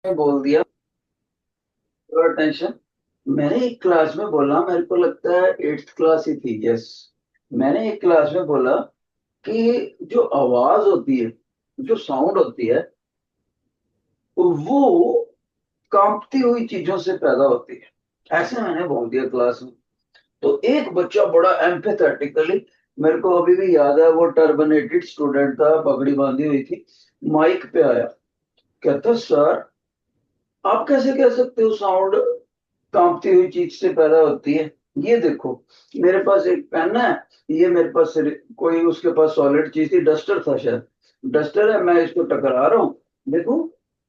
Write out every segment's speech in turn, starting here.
बोल दिया। टेंशन। मैंने एक क्लास में बोला, मेरे को लगता है एट्थ क्लास ही थी। यस, मैंने एक क्लास में बोला कि जो आवाज होती है, जो साउंड होती है, वो कांपती हुई चीजों से पैदा होती है। ऐसे मैंने बोल दिया क्लास में। तो एक बच्चा बड़ा एम्पैथेटिकली, मेरे को अभी भी याद है, वो टर्बनेटेड स्टूडेंट था, पगड़ी बांधी हुई थी, माइक पे आया, कहता सर आप कैसे कह सकते हो साउंड कांपती हुई चीज से पैदा होती है। ये देखो, मेरे पास एक पेन है, ये मेरे पास कोई उसके पास सॉलिड चीज थी, डस्टर था शायद, डस्टर है, मैं इसको टकरा रहा हूँ, देखो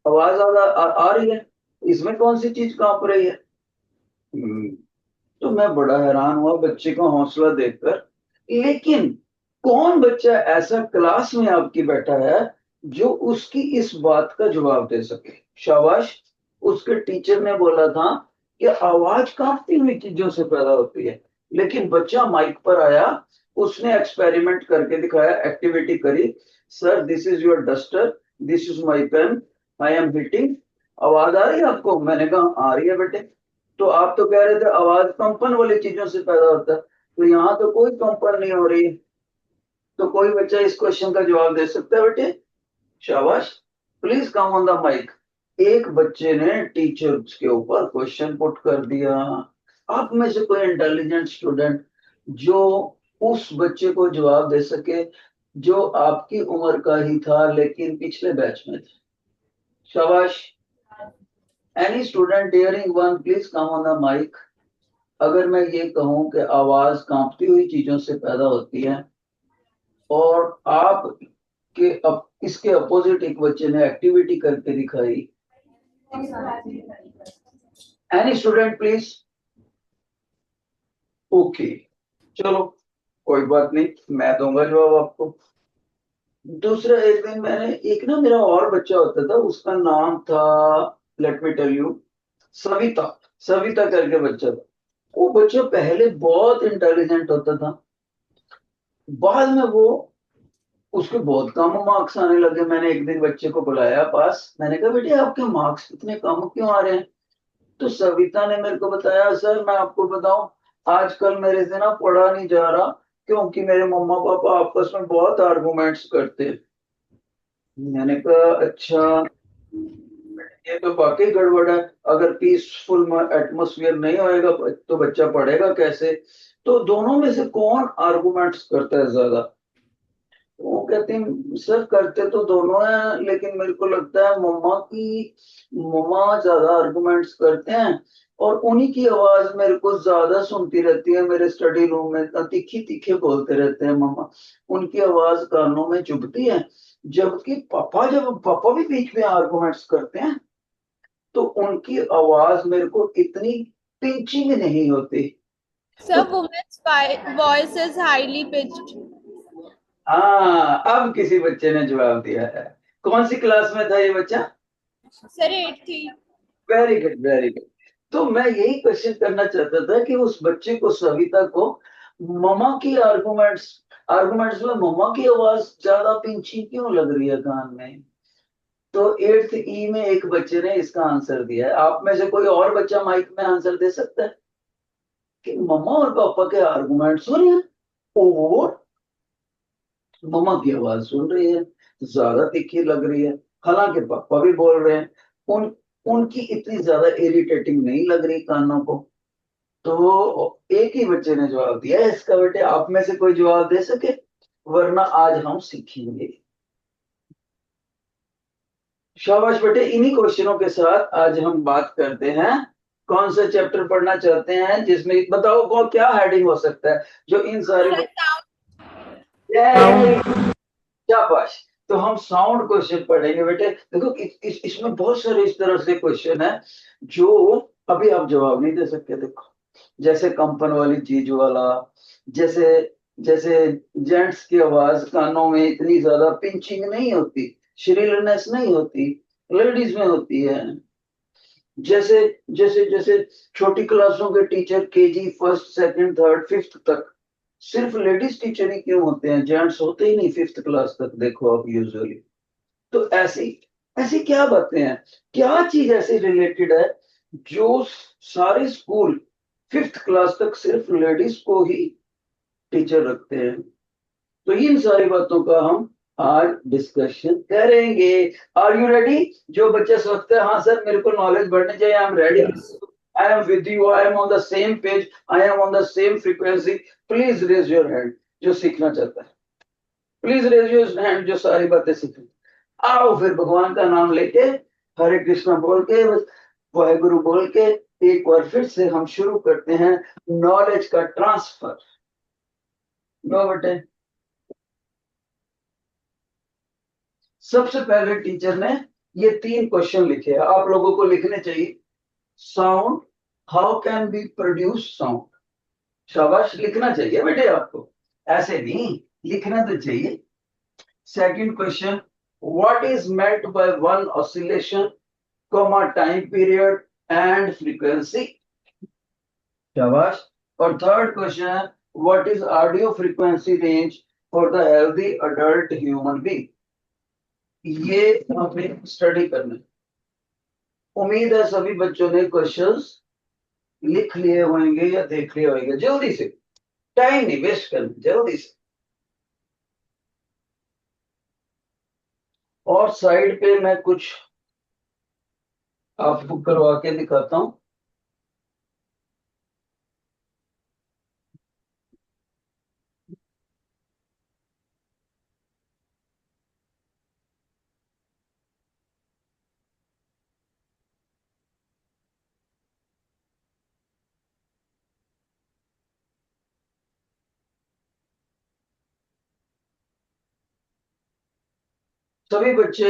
आवाज आ रही है, इसमें कौन सी चीज कांप रही है। हम्म, तो मैं बड़ा हैरान हुआ बच्चे का हौसला देखकर। लेकिन कौन बच्चा ऐसा क्लास में आपकी बैठा है जो उसकी इस बात का जवाब दे सके। शाबाश। उसके टीचर ने बोला था कि आवाज कांपती हुई चीजों से पैदा होती है, लेकिन बच्चा माइक पर आया, उसने एक्सपेरिमेंट करके दिखाया, एक्टिविटी करी। Sir this is your duster, this is my pen, I am hitting. आवाज आ रही है आपको? मैंने कहा आ रही है बेटे। तो आप तो कह रहे थे आवाज कंपन वाली चीजों से पैदा होता है, तो यहाँ तो कोई कंपन नहीं हो रही है। तो कोई बच्चा इस क्वेश्चन का जवाब दे सकता है बेटे? शाबाश। Please come on the mic. एक बच्चे ने टीचर के ऊपर क्वेश्चन पुट कर दिया। आप में से कोई इंटेलिजेंट स्टूडेंट जो उस बच्चे को जवाब दे सके, जो आपकी उम्र का ही था लेकिन पिछले बैच में था। शाबाश। Any student hearing one, please come on the mic. अगर मैं ये कहूं कि आवाज कांपती हुई चीजों से पैदा होती है, और आप इसके अपोजिट एक बच्चे ने एक्टिविटी करके दिखाई। Any student please. ओके, चलो कोई बात नहीं, मैं दूंगा जवाब आपको। दूसरा, एक दिन मैंने एक ना, मेरा और बच्चा होता था, उसका नाम था, let me tell you, Savita. Savita करके बच्चा था। वो बच्चा पहले बहुत इंटेलिजेंट होता था, बाद में वो, उसके बहुत कम मार्क्स आने लगे। मैंने एक दिन बच्चे को बुलाया पास, मैंने कहा बेटे आपके मार्क्स इतने कम क्यों आ रहे हैं? तो सविता ने मेरे को बताया, सर मैं आपको बताऊं, आजकल मेरे से ना पढ़ा नहीं जा रहा, क्योंकि मेरे मम्मा पापा आपस में बहुत आर्गुमेंट्स करते हैं। मैंने कहा अच्छा, ये तो वाकई गड़बड़ है। अगर पीसफुल एटमोसफियर नहीं होएगा तो बच्चा पढ़ेगा कैसे? तो दोनों में से कौन आर्गुमेंट्स करता है ज्यादा? वो कहते हैं सर करते तो दोनों हैं, लेकिन मेरे को लगता है मम्मा ज्यादा आर्गुमेंट्स करते हैं, और उन्हीं की आवाज मेरे को ज्यादा सुनती रहती है। मेरे स्टडी रूम में इतना तीखी तीखे बोलते रहते हैं मम्मा, उनकी आवाज कानों में चुभती है। जबकि पापा, जब पापा भी बीच में आर्गुमेंट्स करते हैं, तो उनकी आवाज मेरे को इतनी पिंचिंग नहीं होती। तो Sir, woman's voice is highly pitched. हाँ, अब किसी बच्चे ने जवाब दिया है। कौन सी क्लास में था ये बच्चा? Sir, 8th. Very good, very good. तो मैं यही क्वेश्चन करना चाहता था कि उस बच्चे को, सविता को, ममा की आर्गुमेंट्स आर्गुमेंट्स में मम्मा की आवाज ज्यादा पिंची क्यों लग रही है कान में? तो एट्थ ई में एक बच्चे ने इसका आंसर दिया है। आप में से कोई और बच्चा माइक में आंसर दे सकता है कि मम्मा और पापा के आर्गुमेंट्स हो रहे हैं, और मम्मा की आवाज सुन रही है, ज्यादा तीखी लग रही है, हालांकि पापा भी बोल रहे हैं, उन उनकी इतनी ज्यादा इरिटेटिंग नहीं लग रही कानों को। तो एक ही बच्चे ने जवाब दिया है इसका। बेटे आप में से कोई जवाब दे सके, वरना आज हम सीखेंगे। शाबाश बेटे। इन्हीं क्वेश्चनों के साथ आज हम बात करते हैं। कौन सा चैप्टर पढ़ना चाहते हैं, जिसमें बताओ कौन क्या हेडिंग हो सकता है जो इन सारी। Sir, sound. शाबाश। तो हम साउंड क्वेश्चन पढ़ेंगे बेटे। देखो इसमें बहुत सारे इस तरह से क्वेश्चन है जो अभी आप जवाब नहीं दे सकते। देखो, जैसे कंपन वाली चीज वाला, जैसे जैसे जेंट्स की आवाज कानों में इतनी ज्यादा पिंचिंग नहीं होती, श्रिलनेस नहीं होती, लेडीज में होती है। जैसे जैसे जैसे छोटी क्लासों के teacher, KG first second third fifth तक, सिर्फ लेडीज टीचर ही क्यों होते हैं, जेंट्स होते ही नहीं फिफ्थ क्लास तक, देखो आप यूजुअली। तो ऐसी ऐसी क्या बातें हैं, क्या चीज ऐसी रिलेटेड है जो सारे स्कूल 5th क्लास तक सिर्फ लेडीज को ही टीचर रखते हैं? तो इन सारी बातों का हम आज डिस्कशन करेंगे। Are you ready? जो बच्चे सोचते हैं हाँ सर मेरे को नॉलेज बढ़नी चाहिए, I am ready, I am with you, I am on the same page, I am on the same frequency, please raise your hand जो सीखना चाहता है। प्लीज रेज योर हैंड जो सारी बातें सीखनी। आओ फिर भगवान का नाम लेके, हरे कृष्णा बोल के, वाहेगुरु बोल के, एक बार फिर से हम शुरू करते हैं नॉलेज का ट्रांसफर। लो बेटे, सबसे पहले टीचर ने ये 3 क्वेश्चन लिखे हैं, आप लोगों को लिखने चाहिए। Sound, how can be produce sound? शाबाश, लिखना चाहिए बेटे आपको, ऐसे नहीं, लिखना तो चाहिए। Second question, what is meant by one oscillation, comma time period and frequency? शाबाश। और थर्ड क्वेश्चन है, what is audio frequency range for the healthy adult human being? ये हमें स्टडी करना है। उम्मीद है सभी बच्चों ने क्वेश्चंस लिख लिए होंगे या देख लिए होंगे। जल्दी से, टाइम नहीं वेस्ट करना, जल्दी से। और साइड पे मैं कुछ आपको करवा के दिखाता हूं। सभी बच्चे,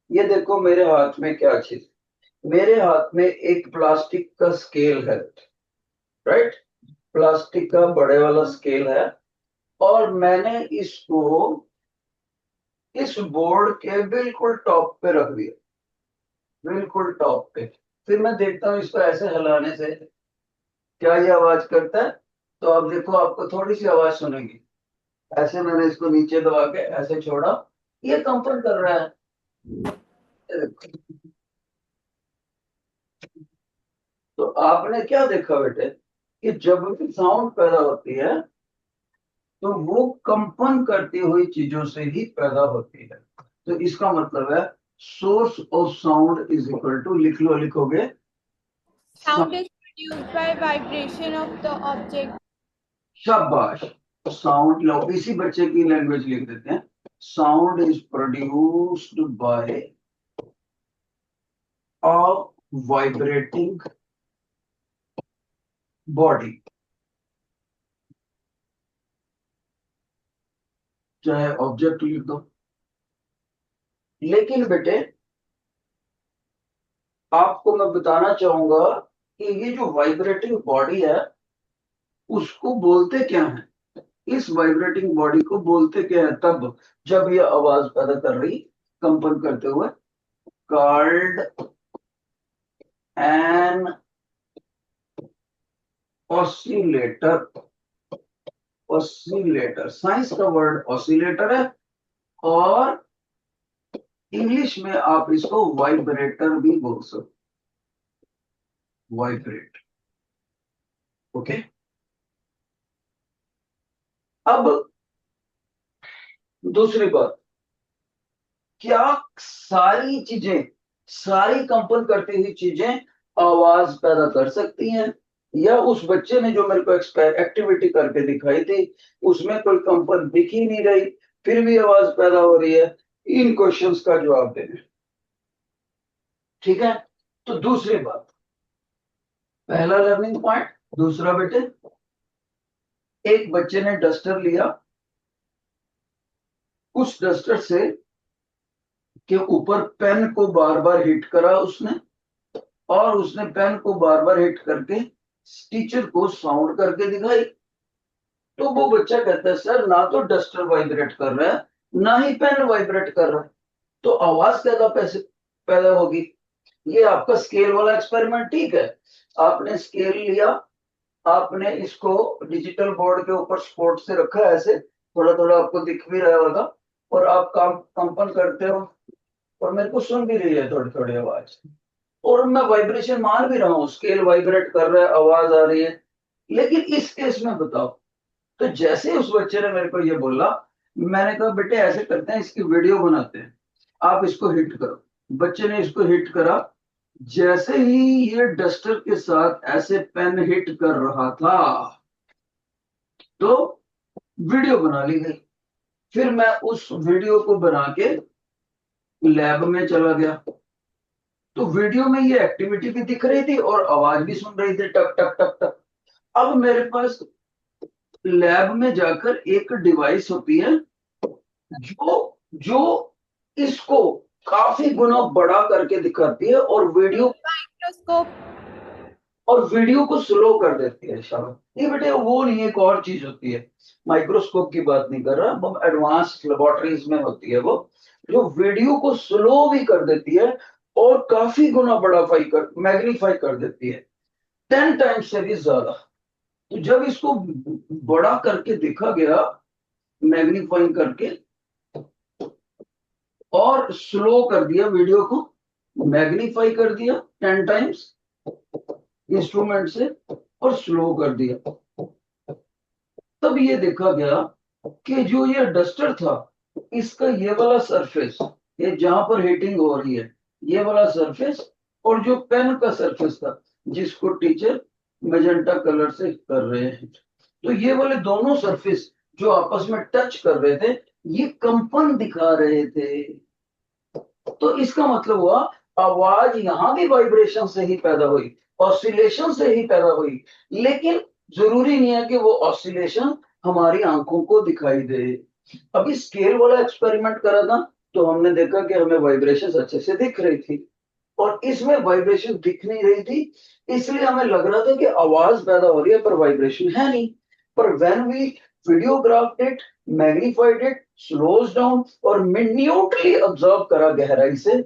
ये देखो मेरे हाथ में क्या चीज, मेरे हाथ में एक प्लास्टिक का स्केल है, राइट? प्लास्टिक का बड़े वाला स्केल है, और मैंने इसको इस बोर्ड के बिल्कुल टॉप पे रख दिया, बिल्कुल टॉप पे। फिर मैं देखता हूँ इसको ऐसे हिलाने से क्या ये आवाज करता है। तो अब देखो, आपको थोड़ी सी आवाज सुनेगी। ऐसे मैंने इसको नीचे दबा के ऐसे छोड़ा, ये कंपन कर रहा है। ये देखो। तो आपने क्या देखा बेटे, कि जब भी साउंड पैदा होती है तो वो कंपन करती हुई चीजों से ही पैदा होती है। तो इसका मतलब है source of sound is equal to, लिख लो, लिखोगे। Sound is produced by vibration of the object. शाबाश। साउंड लो, इसी बच्चे की लैंग्वेज लिख देते हैं। Sound is produced bye a vibrating body, चाहे ऑब्जेक्ट लिख दो। लेकिन बेटे आपको मैं बताना चाहूंगा कि ये जो वाइब्रेटिंग बॉडी है उसको बोलते क्या है, इस वाइब्रेटिंग बॉडी को बोलते क्या है तब जब ये आवाज पैदा कर रही, कंपन करते हुए? Called an oscillator. Oscillator, science का वर्ड ऑसिलेटर है, और इंग्लिश में आप इसको वाइब्रेटर भी बोल सकते, वाइब्रेट। ओके। अब दूसरी बात, क्या सारी चीजें, सारी कंपन करती हुई चीजें आवाज पैदा कर सकती हैं? या उस बच्चे ने जो मेरे को एक्टिविटी करके दिखाई थी उसमें कोई कंपन दिख ही नहीं रही, फिर भी आवाज पैदा हो रही है? इन क्वेश्चंस का जवाब देना, ठीक है? तो दूसरी बात, पहला लर्निंग पॉइंट। दूसरा बेटे, एक बच्चे ने डस्टर लिया, उस डस्टर से के ऊपर पेन को बार बार हिट करा उसने, और उसने पेन को बार बार हिट करके टीचर को साउंड करके दिखाई। तो वो बच्चा कहता है सर ना तो डस्टर वाइब्रेट कर रहा है ना ही पेन वाइब्रेट कर रहा है, तो आवाज कैसा पैसे पैदा होगी? ये आपका स्केल वाला एक्सपेरिमेंट ठीक है, आपने स्केल लिया, आपने इसको डिजिटल बोर्ड के ऊपर स्पोर्ट से रखा है, ऐसे थोड़ा थोड़ा आपको दिख भी रहा होगा, और आप काम कंपन करते हो, और मेरे को सुन भी रही है थोड़ी थोड़ी आवाज, और मैं वाइब्रेशन मान भी रहा हूँ, स्केल वाइब्रेट कर रहा है, आवाज आ रही है। लेकिन इस केस में बताओ। तो जैसे ही उस बच्चे ने मेरे को ये बोला, मैंने कहा बेटे ऐसे करते हैं, इसकी वीडियो बनाते हैं, आप इसको हिट करो। बच्चे ने इसको हिट करा। जैसे ही ये डस्टर के साथ ऐसे पेन हिट कर रहा था, तो वीडियो बना ली गई। फिर मैं उस वीडियो को बना के लैब में चला गया। तो वीडियो में ये एक्टिविटी भी दिख रही थी और आवाज भी सुन रही थी, टक टक टक टक। अब मेरे पास लैब में जाकर एक डिवाइस होती है जो जो इसको काफी गुना बड़ा करके दिखाती है और Microscope. वीडियो को स्लो कर देती है। शाबाश। ये बेटे वो नहीं, एक और चीज होती है। माइक्रोस्कोप की बात नहीं कर रहा, वो एडवांस लेबोरेटरीज में होती है वो, जो वीडियो को स्लो भी कर देती है और काफी गुना मैग्नीफाई कर देती है, 10 टाइम्स से भी ज्यादा। तो जब इसको बड़ा करके देखा गया, मैग्नीफाइंग करके और स्लो कर दिया वीडियो को, मैग्नीफाई कर दिया 10 टाइम्स इंस्ट्रूमेंट से और स्लो कर दिया, तब ये देखा गया कि जो ये डस्टर था, इसका ये वाला सरफेस, ये जहां पर हीटिंग हो रही है, ये वाला सरफेस, और जो पेन का सरफेस था जिसको टीचर मैजेंटा कलर से कर रहे हैं, तो ये वाले दोनों सरफेस जो आपस में टच कर रहे थे, ये कंपन दिखा रहे थे। तो इसका मतलब हुआ आवाज यहां भी वाइब्रेशन से ही पैदा हुई, ऑसिलेशन से ही पैदा हुई। लेकिन जरूरी नहीं है कि वो ऑसिलेशन हमारी आंखों को दिखाई दे। अभी स्केल वाला एक्सपेरिमेंट करा था, तो हमने देखा कि हमें वाइब्रेशन अच्छे से दिख रही थी, और इसमें वाइब्रेशन दिख नहीं रही थी, इसलिए हमें लग रहा था कि आवाज पैदा हो रही है पर वाइब्रेशन है नहीं। पर when we videographed it, magnified it, slows down और मिन्यूटली ऑब्जर्व करा गहराई से,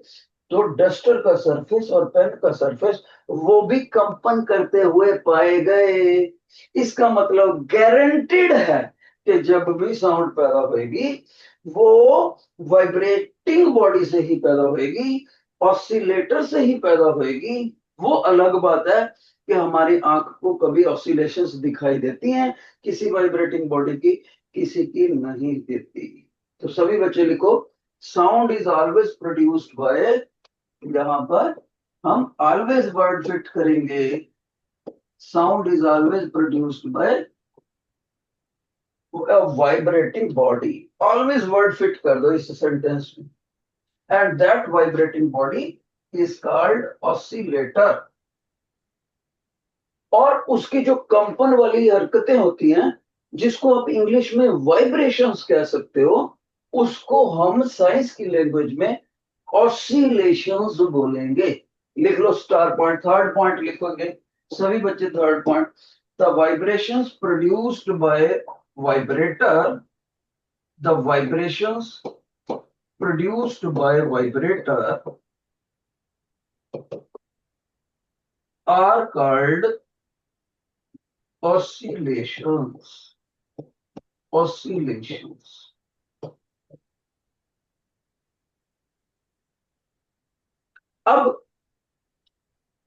तो डस्टर का सरफेस और पेन का सरफेस वो भी कंपन करते हुए पाए गए। इसका मतलब गारंटीड है कि जब भी साउंड पैदा होगी, वो वाइब्रेटिंग बॉडी से ही पैदा होगी, ऑसिलेटर से ही पैदा होगी। वो अलग बात है कि हमारी आंख को कभी ऑसिलेशंस दिखाई देती हैं किसी वाइब्रेटिंग बॉडी की, किसी की नहीं देती। तो सभी बच्चे लिखो, sound is always produced by, यहां पर हम ऑलवेज वर्ड फिट करेंगे, sound is always produced by vibrating body. Always word fit कर दो इस सेंटेंस में, and that vibrating body is called oscillator. और उसकी जो कंपन वाली हरकतें होती हैं, जिसको आप इंग्लिश में वाइब्रेशंस कह सकते हो, उसको हम साइंस की लैंग्वेज में ऑसिलेशंस बोलेंगे। लिख लो स्टार पॉइंट, थर्ड पॉइंट लिखोगे सभी बच्चे, third point, the vibrations produced by vibrator, the vibrations produced by vibrator are called oscillations, oscillations। अब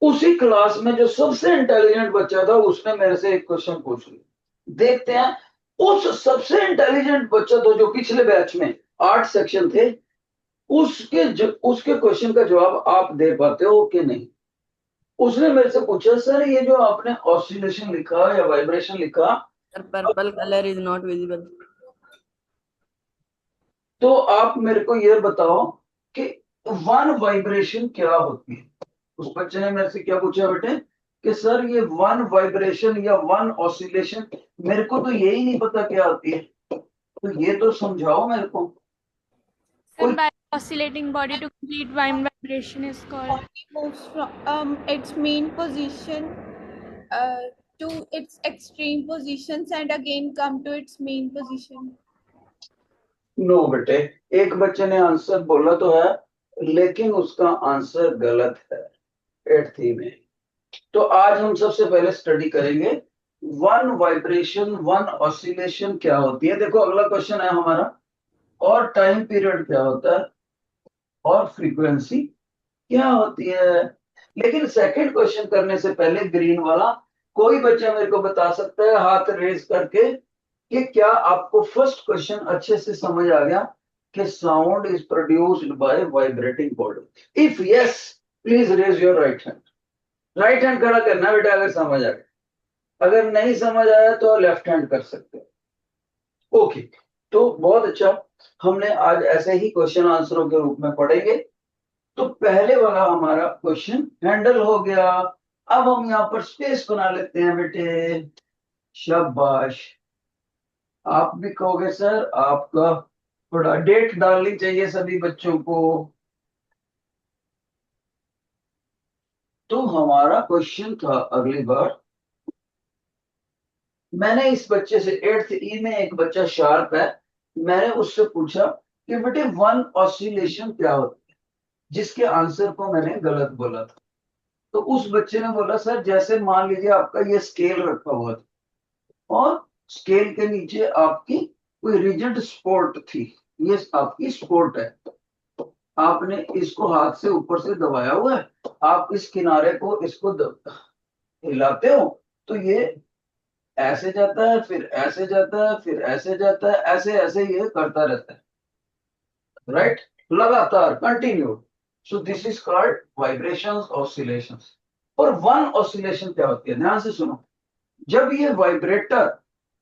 उसी क्लास में जो सबसे इंटेलिजेंट बच्चा था, उसने मेरे से एक क्वेश्चन पूछ लिया। देखते हैं उस सबसे इंटेलिजेंट बच्चा तो जो पिछले बैच में 8 सेक्शन थे, उसके क्वेश्चन का जवाब आप दे पाते हो कि नहीं। उसने मेरे से पूछा, सर ये जो आपने ऑसिलेशन लिखा या वाइब्रेशन लिखा, Sir, purple color is not visible. तो आप मेरे को ये बताओ कि वन वाइब्रेशन क्या होती है। उस बच्चे ने मेरे से क्या पूछा बेटे, कि सर ये वन वाइब्रेशन या वन ऑसिलेशन, मेरे को तो यही नहीं पता क्या होती है, तो ये तो समझाओ मेरे को। Sir, कोई by oscillating body to complete vibration is called. Moves from its main position uh, to its extreme positions and again come to its main position. No बेटे, एक बच्चे ने आंसर बोला तो है, लेकिन उसका आंसर गलत है 8th में। तो आज हम सबसे पहले स्टडी करेंगे वन वाइब्रेशन, वन ऑसिलेशन क्या होती है। देखो अगला क्वेश्चन है हमारा, और टाइम पीरियड क्या होता है। और फ्रीक्वेंसी क्या होती है। लेकिन सेकंड क्वेश्चन करने से पहले ग्रीन वाला कोई बच्चा मेरे को बता सकता है हाथ रेज करके कि क्या आपको फर्स्ट क्वेश्चन अच्छे से समझ आ गया कि sound is produced by vibrating body. If yes please raise your right hand खड़ा करना बेटा अगर समझ आ गया। अगर नहीं समझ आया तो लेफ्ट हैंड कर सकते हो। ओके, तो बहुत अच्छा, हमने आज ऐसे ही क्वेश्चन आंसरों के रूप में पढ़ेंगे। तो पहले वाला हमारा क्वेश्चन हैंडल हो गया। अब हम यहाँ पर स्पेस बना लेते हैं बेटे। शाबाश, आप भी कहोगे सर आपका थोड़ा डेट डालनी चाहिए सभी बच्चों को। तो हमारा क्वेश्चन था अगली बार, मैंने इस बच्चे से 8th ई में एक बच्चा शार्प है, मैंने उससे पूछा कि बेटे वन ऑसिलेशन क्या होता है, जिसके आंसर को मैंने गलत बोला था। तो उस बच्चे ने बोला सर जैसे मान लीजिए आपका ये स्केल रखा हुआ था और स्केल के नीचे आपकी कोई रिजिड स्पोर्ट थी, ये आपकी स्पोर्ट है, आपने इसको हाथ से ऊपर से दबाया हुआ है, आप इस किनारे को इसको हिलाते हो तो ये ऐसे जाता है, फिर ऐसे जाता है, फिर ऐसे जाता है, ऐसे ऐसे ये करता रहता है, राइट, लगातार continue. So this is called vibrations oscillations. और वन ऑसिलेशन क्या होती है, ध्यान से सुनो। जब ये वाइब्रेटर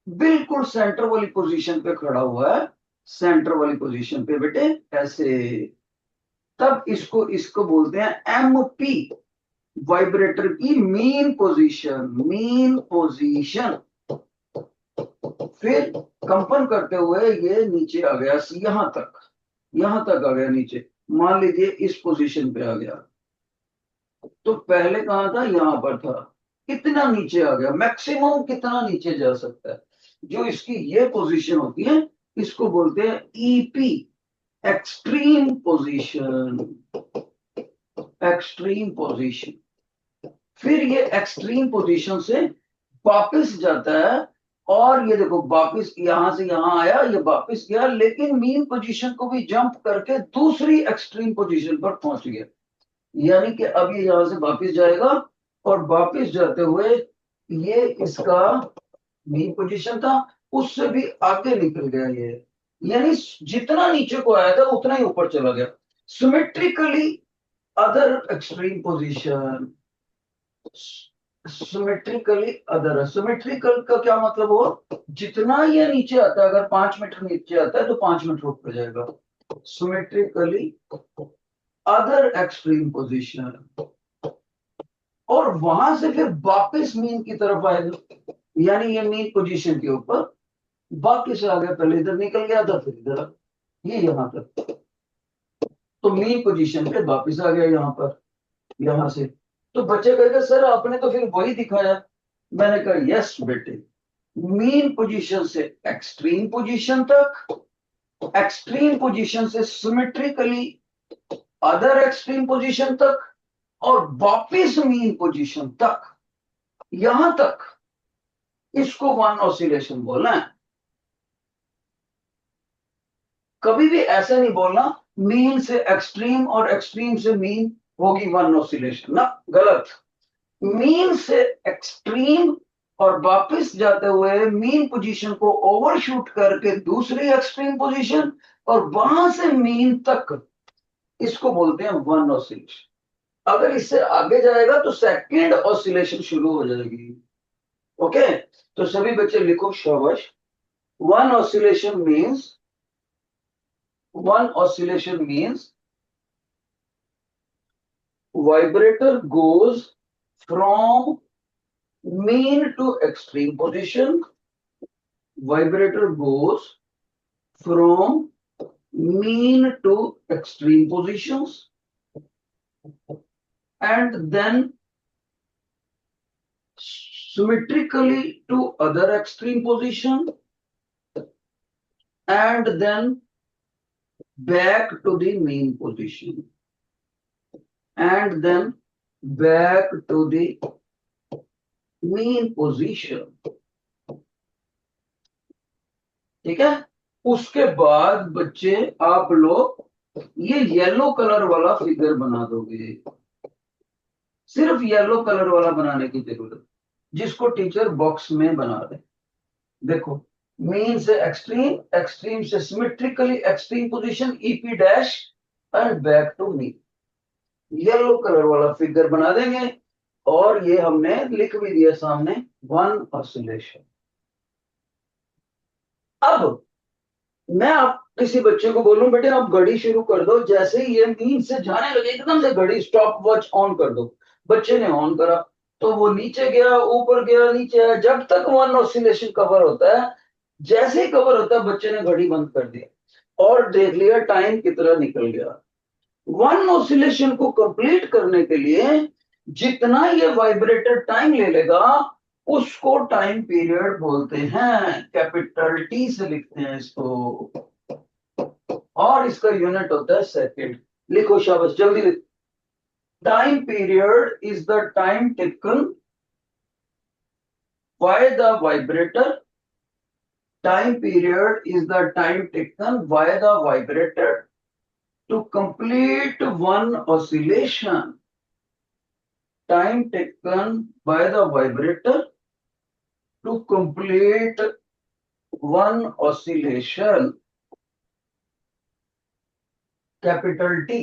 बिल्कुल सेंटर वाली पोजीशन पे खड़ा हुआ है, सेंटर वाली पोजीशन पे बेटे ऐसे, तब इसको इसको बोलते हैं एमपी, वाइब्रेटर की मीन पोजीशन, मीन पोजीशन। फिर कंपन करते हुए ये नीचे आ गया, यहां तक आ गया नीचे, मान लीजिए इस पोजीशन पे आ गया। तो पहले कहां था, यहां पर था, कितना नीचे आ गया, मैक्सिमम कितना नीचे जा सकता है। जो इसकी ये पोजीशन होती है इसको बोलते हैं EP, extreme position, extreme position. फिर ये एक्सट्रीम पोजीशन से वापस जाता है और ये देखो वापस यहां से यहां आया, ये वापस गया, लेकिन मीन पोजीशन को भी जंप करके दूसरी एक्सट्रीम पोजीशन पर पहुंच गया। यानी कि अब ये यहां से वापस जाएगा और वापस जाते हुए ये इसका मीन पोजीशन था, उससे भी आगे निकल गया ये, यानी जितना नीचे को आया था उतना ही ऊपर चला गया। Symmetrically other extreme position, symmetrically other, symmetrical का क्या मतलब हो, जितना ये नीचे आता है, अगर 5 मीटर नीचे आता है तो 5 मीटर ऊपर जाएगा। सिमेट्रिकली अदर एक्सट्रीम पोजीशन, और वहां से फिर वापस मीन की तरफ आएगा, यानी ये मीन पोजीशन के ऊपर वापस आ गया, पहले इधर निकल गया था फिर इधर, ये यहां तक, तो मीन पोजीशन पे वापस आ गया यहां पर, यहां से। तो बच्चे कहेगा सर आपने तो फिर वही दिखाया। मैंने कहा यस बेटे, मीन पोजीशन से एक्सट्रीम पोजीशन तक, एक्सट्रीम पोजीशन से सिमेट्रिकली अदर एक्सट्रीम पोजीशन तक, और वापिस मीन पोजीशन तक, यहां तक, इसको वन ऑसिलेशन बोलना है। कभी भी ऐसा नहीं बोलना मीन से एक्सट्रीम और एक्सट्रीम से मीन होगी वन ऑसिलेशन, ना, गलत। मीन से एक्सट्रीम और वापस जाते हुए मीन पोजीशन को ओवरशूट करके दूसरी एक्सट्रीम पोजीशन और वहां से मीन तक, इसको बोलते हैं वन ऑसिलेशन। अगर इससे आगे जाएगा तो सेकंड ऑसिलेशन शुरू हो जाएगी। ओके, तो सभी बच्चे लिखो शाबाश। One oscillation means, one oscillation means vibrator goes from mean to extreme position, vibrator goes from mean to extreme positions, and then symmetrically to other extreme position, and then back to the mean position, and then back to the mean position। ठीक है, उसके बाद बच्चे आप लोग ये yellow colour वाला figure बना दोगे, सिर्फ येलो कलर वाला बनाने की जरूरत, जिसको टीचर बॉक्स में बना दे। देखो, मीन से एक्सट्रीम, एक्सट्रीम से symmetrically extreme position EP dash and back to mean, yellow colour वाला फिगर बना देंगे। और ये हमने लिख भी दिया सामने, वन ऑसिलेशन। अब मैं आप किसी बच्चे को बोलूं बेटे आप घड़ी शुरू कर दो, जैसे ही ये मीन से जाने लगे एकदम से घड़ी स्टॉप वॉच ऑन कर दो। बच्चे ने ऑन करा तो वो नीचे गया, ऊपर गया, नीचे आया, जब तक वन ऑसिलेशन कवर होता है, जैसे ही कवर होता है बच्चे ने घड़ी बंद कर दिया और देख लिया टाइम कितना निकल गया। वन ऑसिलेशन को कंप्लीट करने के लिए जितना ये वाइब्रेटर टाइम ले लेगा उसको टाइम पीरियड बोलते हैं, कैपिटल टी से लिखते हैं इसको, और इसका यूनिट होता है सेकंड। लिखो शाबाश, जल्दी लिखो। Time period is the time taken by the vibrator, time period is the time taken by the vibrator to complete one oscillation, time taken by the vibrator to complete one oscillation, capital T.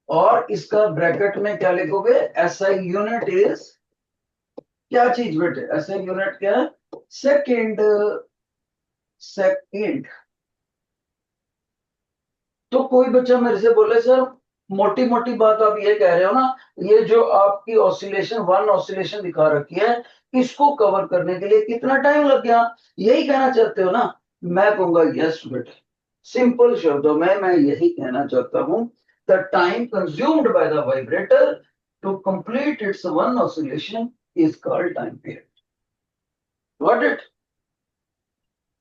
और इसका bracket में क्या लिखोगे, SI unit is, क्या चीज बेटे, SI unit क्या है, सेकेंड, सेकेंड। तो कोई बच्चा मेरे से बोले सर मोटी मोटी बात आप ये कह रहे हो ना, ये जो आपकी ऑसिलेशन वन ऑसिलेशन दिखा रखी है इसको कवर करने के लिए कितना टाइम लग गया, यही कहना चाहते हो ना। मैं कहूंगा यस बेटे, सिंपल शब्दों में मैं यही कहना चाहता हूं, the time consumed by the vibrator to complete its one oscillation is called time period. What it.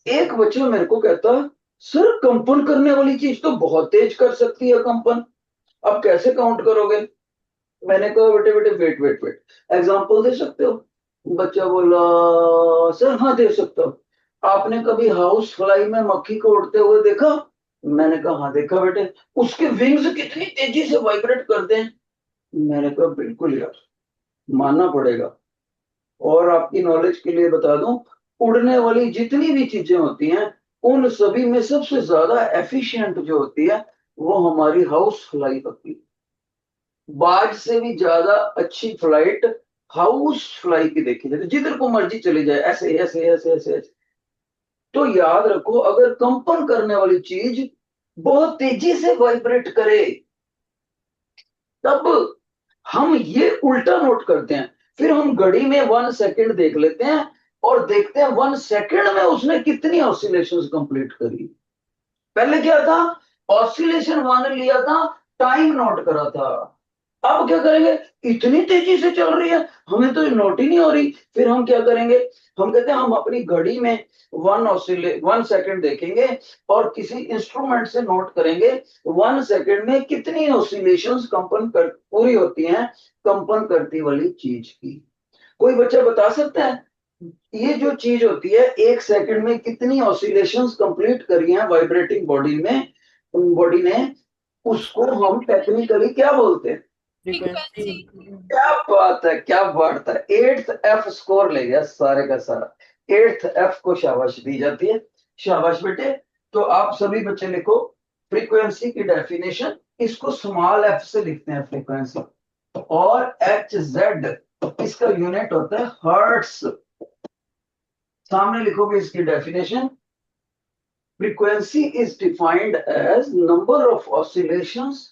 एक बच्चा मेरे को कहता सर कंपन करने वाली चीज तो बहुत तेज कर सकती है कंपन, अब कैसे काउंट करोगे। मैंने कहा बेटे बेटे वेट वेट वेट, एग्जांपल दे सकते हो। बच्चा बोला सर हाँ दे सकता हूँ, आपने कभी हाउस फ्लाई में मक्खी को उड़ते हुए देखा। मैंने कहा हाँ देखा बेटे, उसके विंग्स कितनी तेजी से वाइब्रेट करते हैं। मैंने कहा बिल्कुल यार, मानना पड़ेगा। और आपकी नॉलेज के लिए बता दूं, उड़ने वाली जितनी भी चीजें होती हैं उन सभी में सबसे ज्यादा एफिशिएंट जो होती है वो हमारी हाउस फ्लाई होती है। बाज से भी ज्यादा अच्छी फ्लाइट हाउस फ्लाई की देखी जाती है, जिधर को मर्जी चले जाए, ऐसे ऐसे ऐसे ऐसे ऐसे। तो याद रखो, अगर कंपन करने वाली चीज बहुत तेजी से वाइब्रेट करे तब हम ये उल्टा नोट करते हैं, फिर हम घड़ी में 1 सेकंड देख लेते हैं और देखते हैं 1 सेकंड में उसने कितनी ऑसिलेशंस कंप्लीट करी। पहले क्या था, ऑसिलेशन वन लिया था, टाइम नोट करा था। अब क्या करेंगे, इतनी तेजी से चल रही है हमें तो नोट ही नहीं हो रही, फिर हम क्या करेंगे, हम कहते हैं हम अपनी घड़ी में 1 सेकंड देखेंगे और किसी इंस्ट्रूमेंट से नोट करेंगे 1 सेकंड में कितनी ऑसिलेशंस कंपन कर पूरी होती हैं कंपन करती वाली चीज की। कोई बच्चा बता सकता है ये जो चीज होती है 1 सेकंड में कितनी ऑसिलेशंस कंप्लीट करी हैं वाइब्रेटिंग बॉडी में, बॉडी ने, उसको हम टेक्निकली क्या बोलते हैं। Frequency. क्या बात है, क्या बात है, 8th F स्कोर ले गया सारे का सारा। 8th F को शाबाश दी जाती है, शाबाश बेटे। तो आप सभी बच्चे लिखो फ्रीक्वेंसी की डेफिनेशन, इसको स्मॉल f से लिखते हैं फ्रीक्वेंसी, और Hz इसका यूनिट होता है हर्ट्स। सामने लिखोगे इसकी definition, frequency is defined as number of oscillations,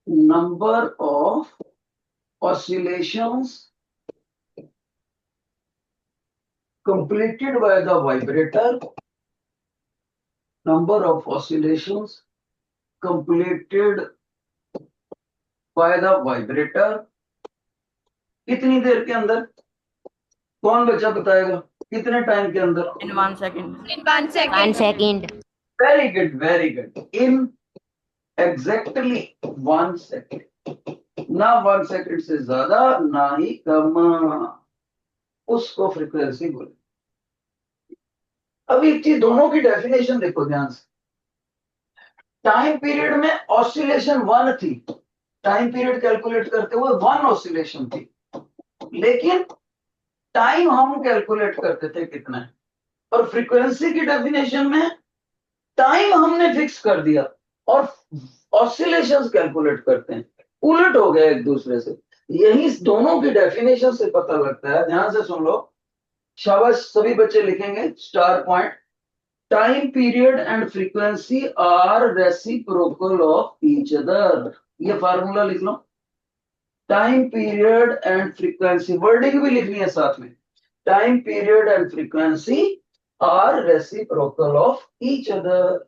number of oscillations completed by the vibrator, number of oscillations completed by the vibrator, कितनी देर के अंदर, कौन बच्चा बताएगा कितने टाइम के अंदर। In 1 second. In 1 second. 1 second. Very good very good, in exactly 1 second, ना 1 सेकंड से ज्यादा ना ही कम, उसको फ्रीक्वेंसी बोले। अब एक चीज, दोनों की डेफिनेशन देखो ध्यान से, टाइम पीरियड में ऑसिलेशन 1 थी, टाइम पीरियड कैलकुलेट करते हुए 1 ऑसिलेशन थी, लेकिन टाइम हम कैलकुलेट करते थे कितना है, और फ्रीक्वेंसी की डेफिनेशन में टाइम हमने फिक्स कर दिया और ऑसिलेशंस कैलकुलेट करते हैं, उलट हो गया एक दूसरे से। यही इस दोनों की डेफिनेशन से पता लगता है, ध्यान से सुन लो, शाबाश सभी बच्चे लिखेंगे star point. Time period and frequency are reciprocal of each other, ये फार्मूला लिख लो। Time period and frequency, wording भी लिखनी है साथ में, time period and frequency are reciprocal of each other.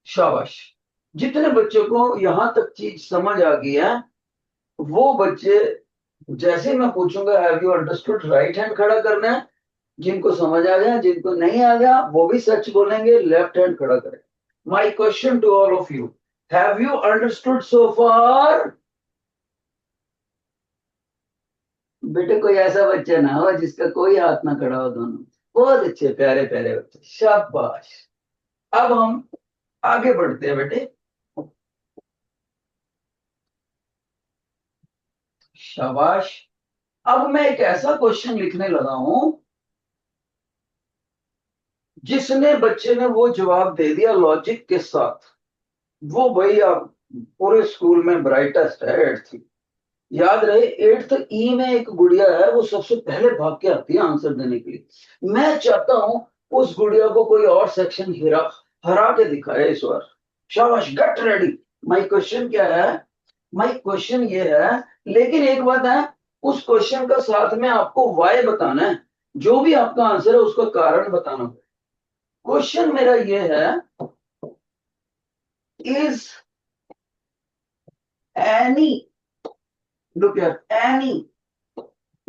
शाबाश, जितने बच्चों को यहां तक चीज समझ आ गई है, वो बच्चे जैसे मैं पूछूंगा have you understood, right hand खड़ा करना है, जिनको समझ आ गया, जिनको नहीं आ गया वो भी सच बोलेंगे, लेफ्ट हैंड खड़ा करें। My question to all of you, have you understood so far? बेटे कोई ऐसा बच्चा ना हो जिसका कोई हाथ ना खड़ा हो, दोनों बहुत अच्छे प्यारे प्यारे बच्चे, शाबाश। अब हम आगे बढ़ते हैं बेटे, शाबाश। अब मैं एक ऐसा क्वेश्चन लिखने लगा हूं जिसने बच्चे ने वो जवाब दे दिया लॉजिक के साथ, वो भाई आप पूरे स्कूल में ब्राइटेस्ट है, 8th। याद रहे 8th ई में एक गुड़िया है, वो सबसे पहले भाग के आती है आंसर देने के लिए। मैं चाहता हूं उस गुड़िया को कोई और सेक्शन हरा हरा के दिखाए इस बार। शाबाश, गेट रेडी। माय क्वेश्चन क्या है? माय क्वेश्चन ये है, लेकिन एक बात है, उस क्वेश्चन का साथ में आपको वाई बताना है, जो भी आपका आंसर है उसका कारण बताना। क्वेश्चन मेरा ये है, is any, look at any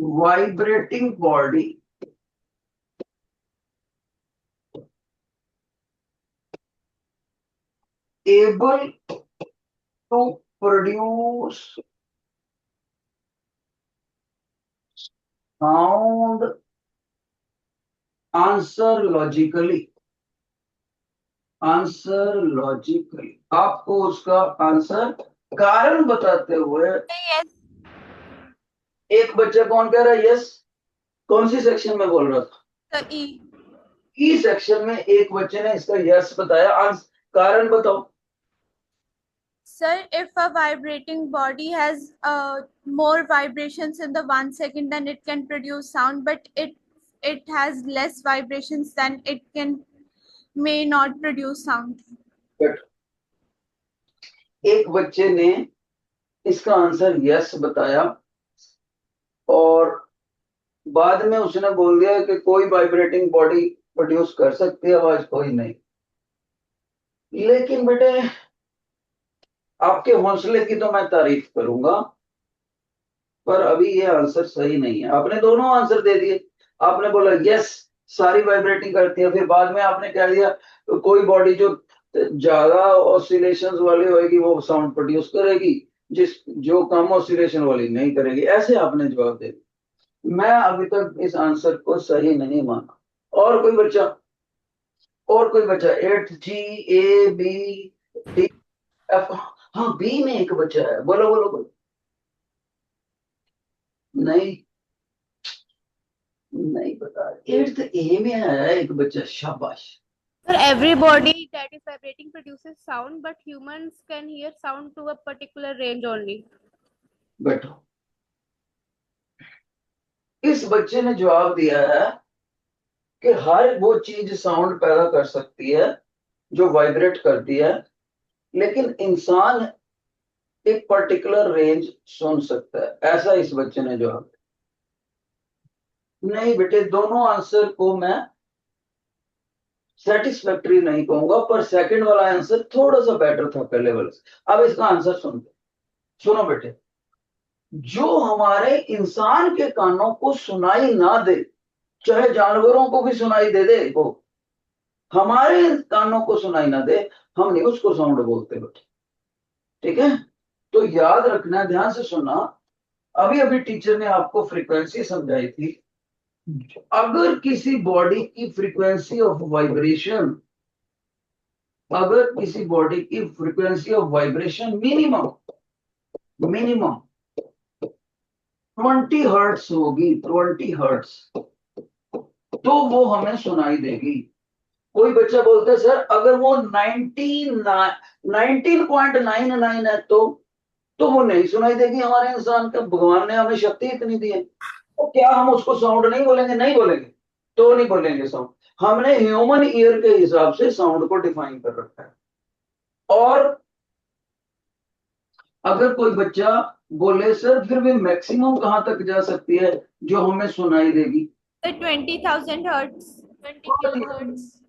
vibrating body able to produce sound? Answer logically, answer logically, आपको उसका आंसर कारण बताते हुए। Yes, एक बच्चा कौन कह रहा है यस? कौन सी सेक्शन में बोल रहा था? the E. ई सेक्शन में एक बच्चे ने इसका यस बताया, कारण बताओ। Sir, if a vibrating body has more vibrations in the 1 second, then it can produce sound, but it has less vibrations, then it may not produce sound. But एक बच्चे ने इसका आंसर यस बताया और बाद में उसने बोल दिया कि कोई वाइब्रेटिंग बॉडी प्रोड्यूस कर सकती है आवाज, कोई नहीं। लेकिन बेटे आपके हौसले की तो मैं तारीफ करूंगा, पर अभी ये आंसर सही नहीं है। आपने दोनों आंसर दे दिए, आपने बोला यस सारी वाइब्रेटिंग करती है, फिर बाद में आपने कह दिया तो कोई बॉडी जो ज्यादा ऑसिलेशंस वाली होगी वो साउंड प्रोड्यूस करेगी, जो कम ऑसिलेशन वाली नहीं करेगी, ऐसे आपने जवाब दे दिया। मैं अभी तक इस आंसर को सही नहीं माना। और कोई बच्चा, और कोई बच्चा, 8G A B D F, हाँ बी में एक बच्चा है, बोलो बोलो बोलो। नहीं, नहीं पता, 8th A में है एक बच्चा, शाबाश। Sir, every body that is vibrating produces sound, but humans can hear sound to a particular range only. बैठो, इस बच्चे ने जवाब दिया है कि हर वो चीज साउंड पैदा कर सकती है जो वाइब्रेट करती है, लेकिन इंसान एक पर्टिकुलर रेंज सुन सकता है, ऐसा इस बच्चे ने जवाब दिया। नहीं बेटे, दोनों आंसर को मैं सेटिस्फैक्टरी नहीं कहूंगा, पर सेकंड वाला आंसर थोड़ा सा बेटर था पहले वाले से। अब इसका आंसर सुनते, सुनो बेटे, जो हमारे इंसान के कानों को सुनाई ना दे, चाहे जानवरों को भी सुनाई दे दे, वो हमारे कानों को सुनाई ना दे, हम नहीं उसको साउंड बोलते बेटे, ठीक है? तो याद रखना, ध्यान से सुनना, अभी अभी टीचर ने आपको फ्रीक्वेंसी समझाई थी, अगर किसी बॉडी की फ्रीक्वेंसी ऑफ वाइब्रेशन, अगर किसी बॉडी की frequency of vibration minimum minimum 20 hertz होगी, 20 हर्ट्स, तो वो हमें सुनाई देगी। कोई बच्चा बोलता है सर अगर वो 19.99 है तो वो नहीं सुनाई देगी हमारे इंसान का, भगवान ने हमें शक्ति इतनी दी है, तो क्या हम उसको साउंड नहीं बोलेंगे? नहीं बोलेंगे, तो नहीं बोलेंगे साउंड। हमने ह्यूमन ईयर के हिसाब से साउंड को डिफाइन कर रखा है। और अगर कोई बच्चा बोले सर फिर भी मैक्सिमम कहां तक जा सकती है जो हमें सुनाई देगी? The 20,000 hertz. 20 kilohertz.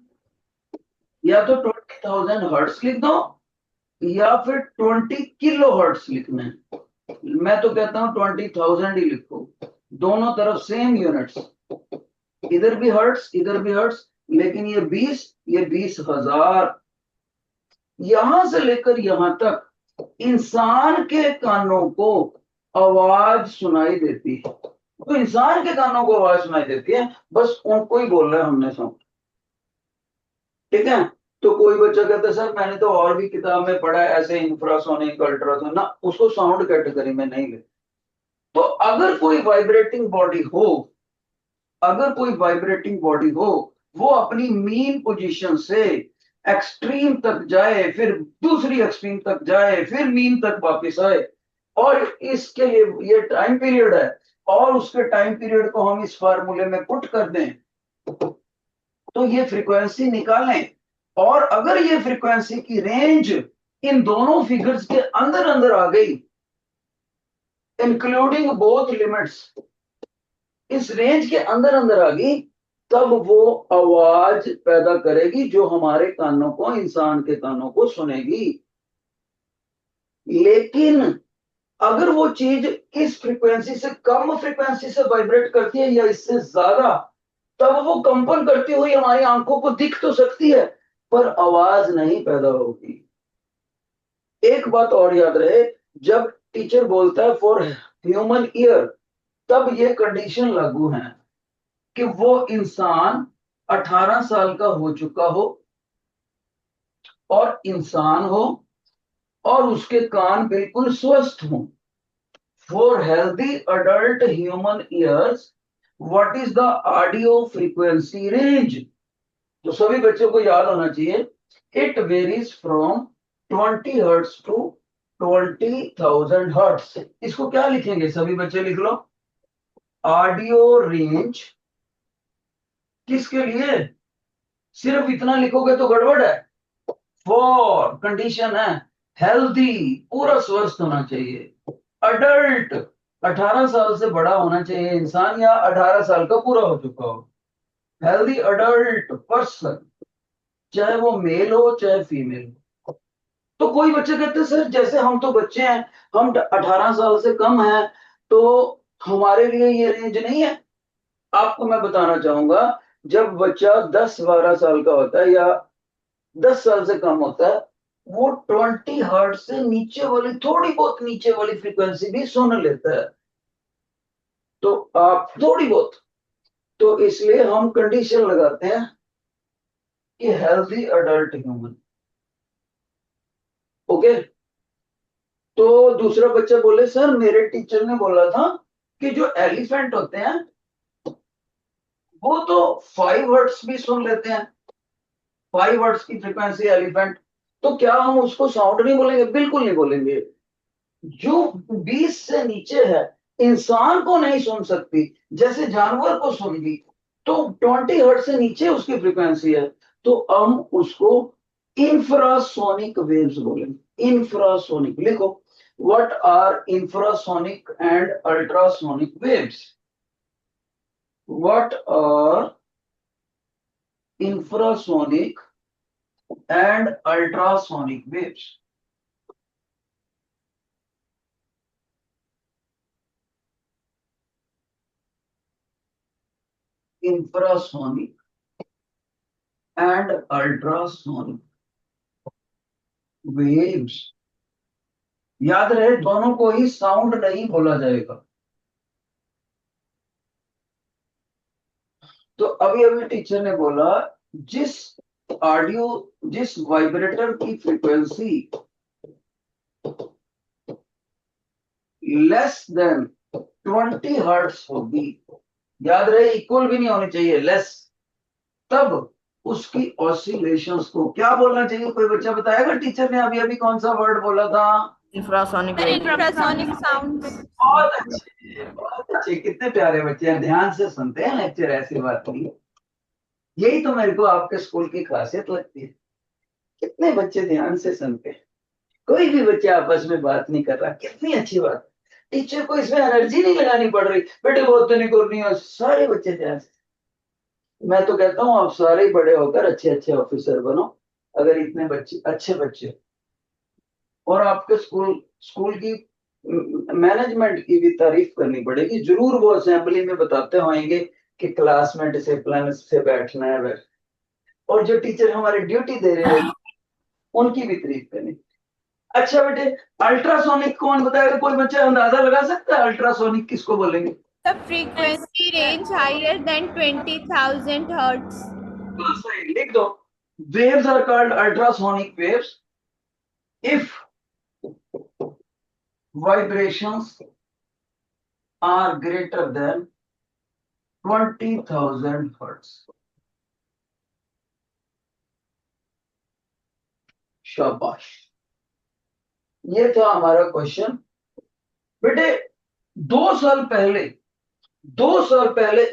या तो 20,000 हर्ट्स लिख दो या फिर 20 किलो हर्ट्स लिखना है। मैं तो कहता हूं 20,000 ही लिखो, दोनों तरफ सेम यूनिट्स, इधर भी हर्ट्स इधर भी हर्ट्स, लेकिन ये 20, ये 20,000। यहां से लेकर यहां तक इंसान के कानों को आवाज सुनाई देती है, तो इंसान के कानों को आवाज सुनाई देती है, बस उनको ही बोल रहे हैं हमने साउंड। ठीक है, तो कोई बच्चा कहता है सर मैंने तो और भी किताब में पढ़ा है ऐसे इंफ्रासोनिक अल्ट्रासोनिक ना, उसको साउंड कैटेगरी में नहीं ले। तो अगर कोई वाइब्रेटिंग बॉडी हो, अगर कोई वाइब्रेटिंग बॉडी हो, वो अपनी मीन पोजीशन से एक्सट्रीम तक जाए, फिर दूसरी एक्सट्रीम तक जाए, फिर मीन तक वापस आए, और इसके लिए ये टाइम पीरियड है, और उसके टाइम पीरियड को हम इस फार्मूले में पुट कर दें तो ये फ्रीक्वेंसी निकालें। और अगर ये फ्रीक्वेंसी की रेंज इन दोनों फिगर्स के अंदर अंदर आ गई, इंक्लूडिंग बोथ लिमिट्स, इस रेंज के अंदर अंदर आ गई, तब वो आवाज पैदा करेगी जो हमारे कानों को, इंसान के कानों को सुनेगी। लेकिन अगर वो चीज इस फ्रीक्वेंसी से कम फ्रीक्वेंसी से वाइब्रेट करती है या इससे ज्यादा, तब वो कंपन करती हुई हमारी आंखों को दिख तो सकती है पर आवाज नहीं पैदा होगी। एक बात और याद रहे, जब टीचर बोलता है फॉर ह्यूमन ईयर, तब ये कंडीशन लागू है कि वो इंसान 18 साल का हो चुका हो, और इंसान हो, और उसके कान बिल्कुल स्वस्थ हों। For healthy adult human ears what is the audio frequency range? तो सभी बच्चों को याद होना चाहिए, it varies from 20 hertz to 20,000 hertz. इसको क्या लिखेंगे? सभी बच्चे लिख लो, ऑडियो रेंज। किसके लिए? सिर्फ इतना लिखोगे तो गड़बड़ है। फॉर कंडीशन है हेल्दी, पूरा स्वस्थ होना चाहिए। अडल्ट 18 साल से बड़ा होना चाहिए इंसान, या 18 साल का पूरा हो चुका हो। हेल्दी अडल्ट पर्सन, चाहे वो मेल हो चाहे फीमेल हो। तो कोई बच्चे कहते हैं सर जैसे हम तो बच्चे हैं, हम 18 साल से कम हैं, तो हमारे लिए ये रेंज नहीं है। आपको मैं बताना चाहूंगा, जब बच्चा 10-12 साल का होता है या 10 साल से कम होता है, वो 20 हर्ट्ज से नीचे वाली, थोड़ी बहुत नीचे वाली फ्रीक्वेंसी भी सुन लेता है। तो आप थोड़ी बहुत, तो इसलिए हम कंडीशन लगाते हैं कि हेल्दी अडल्ट ह्यूमन। ओके, तो दूसरा बच्चा बोले सर मेरे टीचर ने बोला था कि जो एलिफेंट होते हैं वो तो 5 हर्ट्ज भी सुन लेते हैं, 5 हर्ट्ज की फ्रीक्वेंसी एलिफेंट, तो क्या हम उसको साउंड नहीं बोलेंगे? बिल्कुल नहीं बोलेंगे। जो 20 से नीचे है, इंसान को नहीं सुन सकती, जैसे जानवर को सुन ली, तो 20 हर्ट्ज से नीचे उसकी फ्रीक्वेंसी है, तो हम उसको इंफ्रासोनिक वेव्स बोलेंगे। इंफ्रासोनिक लिखो, what are infrasonic and ultrasonic waves? What are infrasonic and ultrasonic waves? Infrasonic and ultrasonic waves, याद रहे दोनों को ही साउंड नहीं बोला जाएगा। तो अभी अभी टीचर ने बोला जिस ऑडियो जिस वाइब्रेटर की फ्रीक्वेंसी लेस देन 20 हर्ट्ज होगी, याद रहे इक्वल भी नहीं होनी चाहिए, लेस, तब उसकी ऑसिलेशंस को क्या बोलना चाहिए? कोई बच्चा बताएगा? टीचर ने अभी अभी कौन सा वर्ड बोला था? Infrasonic wave. Infrasonic sounds. बहुत अच्छे, बहुत अच्छे, कितने प्यारे बच्चे हैं, ध्यान से सुनते हैं लेक्चर, ऐसी बात नहीं। यही तो मेरे को आपके स्कूल की खासियत लगती है, कितने बच्चे ध्यान से सुनते हैं, कोई भी बच्चा आपस में बात नहीं कर रहा, कितनी अच्छी बात। टीचर को इसमें एनर्जी नहीं लगानी पड़ रही, बेटे बहुत तो नहीं करनी है, सारे बच्चे ध्यान से। मैं तो कहता हूँ आप सारे बड़े होकर अच्छे अच्छे ऑफिसर बनो, अगर इतने बच्चे अच्छे बच्चे। और आपके स्कूल स्कूल की मैनेजमेंट की भी तारीफ करनी पड़ेगी जरूर, वो असेंबली में बताते होंगे कि क्लास में डिसिप्लिन से बैठना है, और जो टीचर हमारे ड्यूटी दे रहे हैं उनकी भी तारीफ करनी। अच्छा बेटे, अल्ट्रासोनिक कौन बताएगा? कोई बच्चा अंदाजा लगा सकता है अल्ट्रासोनिक किसको बोलेंगे? The frequency range higher than 20,000 hertz. सही लिख दो, waves are called ultrasonic waves if vibrations are greater than 20,000 hertz. शाबाश, ये था हमारा क्वेश्चन। बेटे 2 साल पहले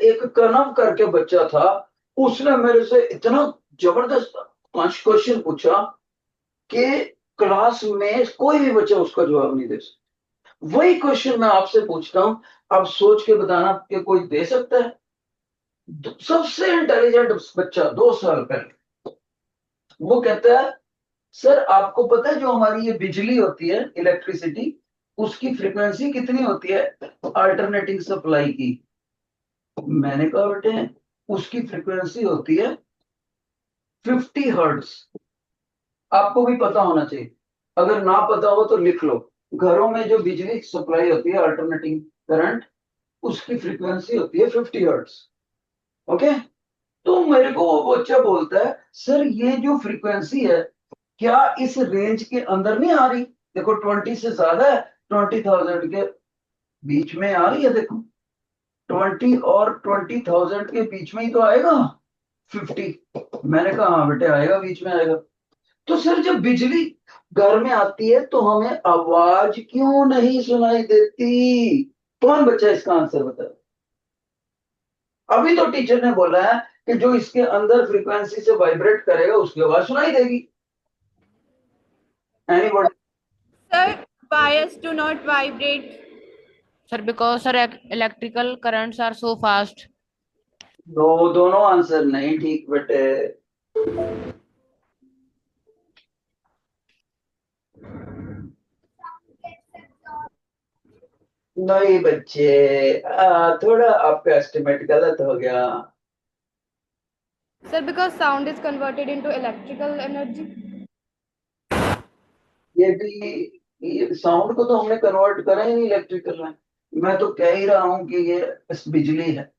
एक कनव करके बच्चा था, उसने मेरे से इतना जबरदस्त क्वेश्चन पूछा कि क्लास में कोई भी बच्चा उसका जवाब नहीं दे सकता। वही क्वेश्चन मैं आपसे पूछता हूं, आप सोच के बताना कि कोई दे सकता है? सबसे इंटेलिजेंट बच्चा 2 साल पहले, वो कहता है सर आपको पता है जो हमारी ये बिजली होती है, इलेक्ट्रिसिटी, उसकी फ्रीक्वेंसी कितनी होती है अल्टरनेटिंग सप्लाई की? मैंने कहा बेटे उसकी फ्रीक्वेंसी होती है 50 हर्ट्ज। आपको भी पता होना चाहिए, अगर ना पता हो तो लिख लो। घरों में जो बिजली सप्लाई होती है अल्टरनेटिंग करंट, उसकी फ्रीक्वेंसी होती है 50 हर्ट्ज। ओके, तो मेरे को वो बच्चा बोलता है सर ये जो फ्रीक्वेंसी है क्या इस रेंज के अंदर नहीं आ रही? देखो 20 से ज्यादा है, 20,000 के बीच में आ रही है, देखो 20 और 20,000 के बीच में ही तो आएगा 50। मैंने कहा हाँ बेटे आएगा, बीच में आएगा। तो सर जब बिजली घर में आती है तो हमें आवाज क्यों नहीं सुनाई देती? कौन बच्चा इसका आंसर बताए? अभी तो टीचर ने बोला है कि जो इसके अंदर फ्रीक्वेंसी से वाइब्रेट करेगा उसकी आवाज सुनाई देगी। Anybody? Sir, wires do not vibrate. Sir, because sir, electrical currents are so fast. दोनों आंसर नहीं ठीक बेटे। नहीं बच्चे, थोड़ा आपका एस्टिमेट गलत हो गया। Sir, because sound is converted into electrical energy. ये भी साउंड को तो हमने कन्वर्ट करा ही नहीं इलेक्ट्रिकल में, मैं तो कह ही रहा हूं कि ये बिजली है।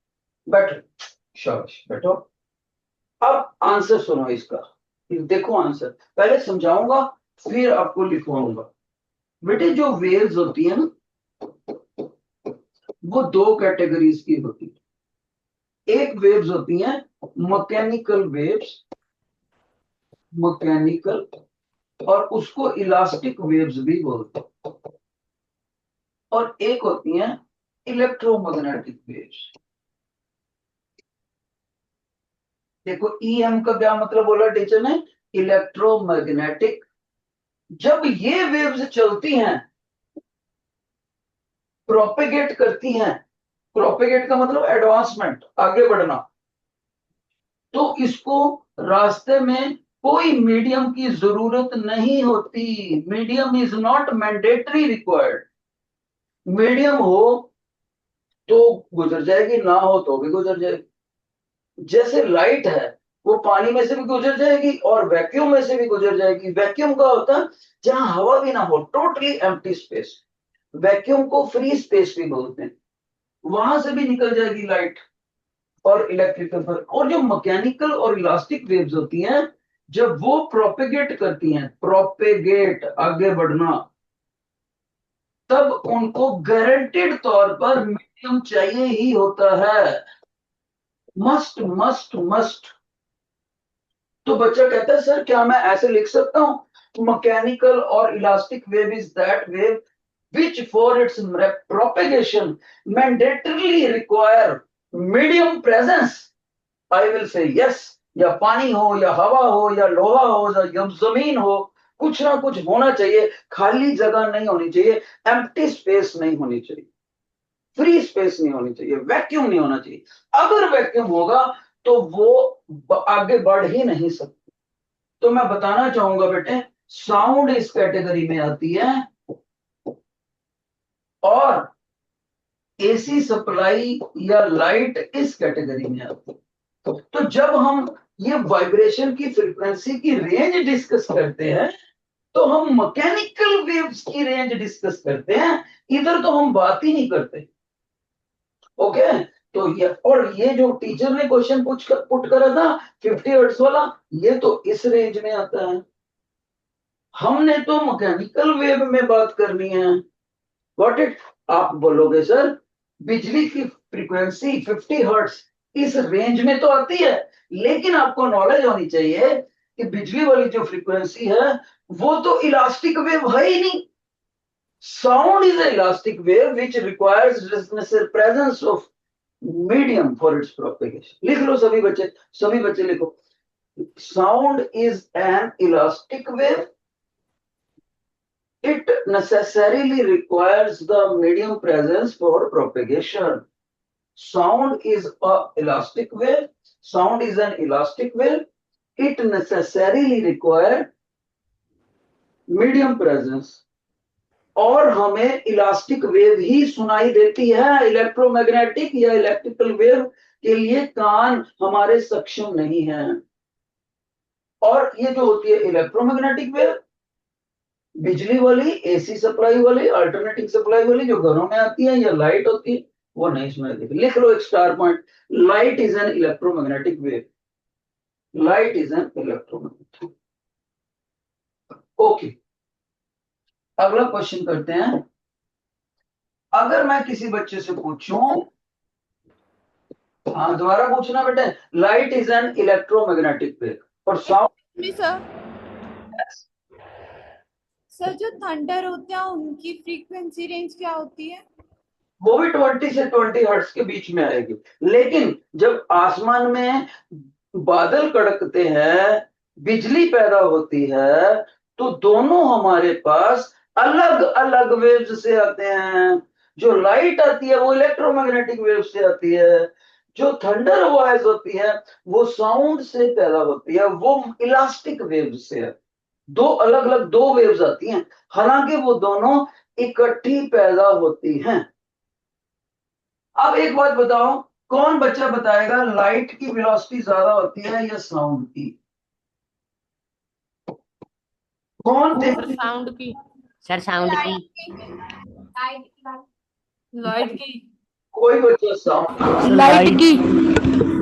बट शाबाश बैठो, अब आंसर सुनो इसका, देखो आंसर पहले समझाऊंगा फिर आपको लिखवाऊंगा। बेटे जो वेव्स होती है ना, वो 2 कैटेगरीज की होती है। एक वेव्स होती हैं मैकेनिकल वेव्स, मैकेनिकल, और उसको इलास्टिक वेव्स भी बोलते हैं। और एक होती हैं इलेक्ट्रोमैग्नेटिक वेव्स। देखो ईएम का क्या मतलब बोला टीचर ने? इलेक्ट्रोमैग्नेटिक। जब ये वेव्स चलती हैं, प्रोपेगेट करती हैं, प्रोपेगेट का मतलब एडवांसमेंट, आगे बढ़ना, तो इसको रास्ते में कोई मीडियम की जरूरत नहीं होती। Medium is not mandatory required. Medium हो तो गुजर जाएगी, ना हो तो भी गुजर जाएगी। जैसे लाइट है, वो पानी में से भी गुजर जाएगी और वैक्यूम में से भी गुजर जाएगी। वैक्यूम का होता है जहां हवा भी ना हो, टोटली एम्प्टी स्पेस, वैक्यूम को फ्री स्पेस भी बोलते हैं, वहां से भी निकल जाएगी लाइट। और इलेक्ट्रिकल फर्क। और जो मैकेनिकल और इलास्टिक वेव्स होती हैं, जब वो प्रोपेगेट करती हैं, प्रोपेगेट आगे बढ़ना, तब उनको गारंटेड तौर पर मीडियम चाहिए ही होता है। Must must must. तो बच्चा कहता है सर क्या मैं ऐसे लिख सकता हूं, मैकेनिकल और elastic wave is that wave which for its propagation mandatorily require medium presence? I will say yes। या पानी हो या हवा हो या लोहा हो या जमीन हो, कुछ ना कुछ होना चाहिए, खाली जगह नहीं होनी चाहिए, एम्प्टी स्पेस नहीं होनी चाहिए, फ्री स्पेस नहीं होनी चाहिए, वैक्यूम नहीं होना चाहिए। अगर वैक्यूम होगा तो वो आगे बढ़ ही नहीं सकती। तो मैं बताना चाहूंगा बेटे, साउंड इस कैटेगरी में आती है और एसी सप्लाई या लाइट इस कैटेगरी में आती है। तो जब हम ये वाइब्रेशन की फ्रीक्वेंसी की रेंज डिस्कस करते हैं, तो हम मैकेनिकल वेव्स की रेंज डिस्कस करते हैं, इधर तो हम बात ही नहीं करते। ओके, तो ये जो टीचर ने क्वेश्चन पुट करा था 50 हर्ट्ज वाला, ये तो इस रेंज में आता है। हमने तो मैकेनिकल वेव में बात करनी है। व्हाट इट, आप बोलोगे सर बिजली की फ्रीक्वेंसी 50 हर्ट्ज इस रेंज में तो आती है, लेकिन आपको नॉलेज होनी चाहिए कि बिजली वाली जो फ्रीक्वेंसी है वो तो इलास्टिक वेव है ही नहीं। Sound is elastic wave which requires presence of medium for its propagation. लिख लो सभी बच्चे लिखो, sound is an elastic wave, it necessarily requires the medium presence for propagation. Sound is an elastic wave. Sound is an elastic wave. It necessarily requires medium presence. और हमें elastic wave ही सुनाई देती है, electromagnetic या electrical wave के लिए कान हमारे सक्षम नहीं है। और ये जो होती है इलेक्ट्रोमैग्नेटिक वेव, बिजली वाली, एसी सप्लाई वाली, अल्टरनेटिंग सप्लाई वाली जो घरों में आती है या लाइट होती है, वो नहीं सुनाई देती। लिख लो एक star point, light is an electromagnetic wave. Light is an electromagnetic. Okay, अगला क्वेश्चन करते हैं। अगर मैं किसी बच्चे से पूछूं, हाँ दोबारा पूछना बेटे, light is an electromagnetic wave और साउंड। सर जो थंडर होते हैं उनकी फ्रीक्वेंसी रेंज क्या होती है? वो भी 20 से 20 हर्ट्ज के बीच में आएगी। लेकिन जब आसमान में बादल कड़कते हैं, बिजली पैदा होती है, तो दोनों हमारे पास अलग अलग वेव्स से आते हैं। जो लाइट आती है वो इलेक्ट्रोमैग्नेटिक वेव से आती है, जो थंडर वॉइस होती है वो साउंड से पैदा होती है, वो इलास्टिक वेव से है। दो अलग अलग दो वेव्स आती हैं, हालांकि वो दोनों इकट्ठी पैदा होती हैं। अब एक बात बताओ, कौन बच्चा बताएगा लाइट की वेलोसिटी ज्यादा होती है या साउंड की? कौन थे? साउंड की। सर साउंड की। लाइट की। कोई बच्चा साउंड, लाइट की।